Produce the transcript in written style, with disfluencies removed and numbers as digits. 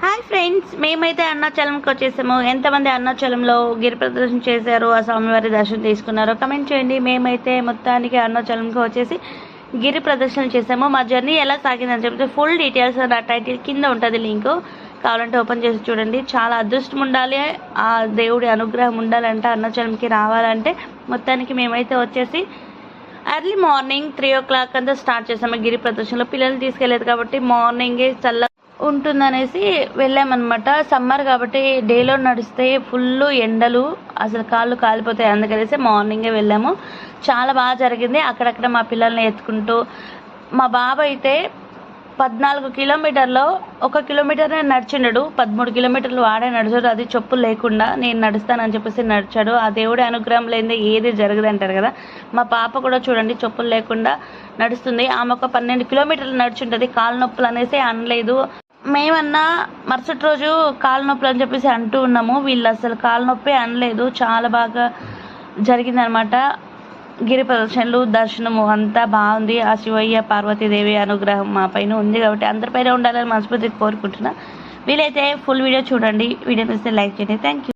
Hi friends, మేమైతే అరుణాచలంకి వచ్చేసాము. ఎంతమంది అరుణాచలంలో గిరి ప్రదర్శన చేశారు, ఆ స్వామివారి దర్శనం తీసుకున్నారో కమెంట్ చేయండి. మేమైతే మొత్తానికి అరుణాచలంకి వచ్చేసి గిరి ప్రదర్శన చేసాము. మా జర్నీ ఎలా సాగిందని చెప్తే ఫుల్ డీటెయిల్స్ నా టైటిల్ కింద ఉంటుంది లింక్, కావాలంటే ఓపెన్ చేసి చూడండి. చాలా అదృష్టం ఉండాలి, ఆ దేవుడి అనుగ్రహం ఉండాలంటే అరుణాచలంకి రావాలంటే. మొత్తానికి మేమైతే వచ్చేసి ఎర్లీ మార్నింగ్ 3 o'clock అంతా స్టార్ట్ చేసాము గిరి ప్రదర్శనలో. పిల్లల్ని తీసుకెళ్ళలేదు కాబట్టి మార్నింగే చల్ల ఉంటుందనేసి వెళ్ళామన్నమాట. సమ్మర్ కాబట్టి డేలో నడిస్తే ఫుల్ ఎండలు, అసలు కాళ్ళు కాలిపోతాయి. అందుకనేసి మార్నింగే వెళ్ళాము. చాలా బాగా జరిగింది. అక్కడక్కడ మా పిల్లల్ని ఎత్తుకుంటూ, మా బాబు అయితే 14 కిలోమీటర్లో 1 కిలోమీటర్నే నడిచిండడు, 13 కిలోమీటర్లు వాడే నడిచాడు. అది చెప్పులు లేకుండా. నేను నడుస్తానని చెప్పేసి నడిచాడు. ఆ దేవుడి అనుగ్రహం లేదే ఏది జరగదు అంటారు కదా. మా పాప కూడా చూడండి చెప్పులు లేకుండా నడుస్తుంది. ఆమె ఒక 12 కిలోమీటర్లు నడుచుంటుంది. కాలు నొప్పులు అనేసి అనలేదు. మేమన్నా మరుసటి రోజు కాలు నొప్పులు అని చెప్పేసి అంటూ ఉన్నాము, వీళ్ళు అసలు కాలు నొప్పి అనలేదు. చాలా బాగా జరిగిందనమాట గిరి ప్రదర్శనలు, దర్శనము అంతా బాగుంది. ఆ శివయ్య పార్వతీదేవి అనుగ్రహం మా పైన ఉంది కాబట్టి అందరిపైన ఉండాలని మనస్ఫూర్తిగా కోరుకుంటున్నా. వీలైతే ఫుల్ వీడియో చూడండి. వీడియో నచ్చితే లైక్ చేయండి. Thank you.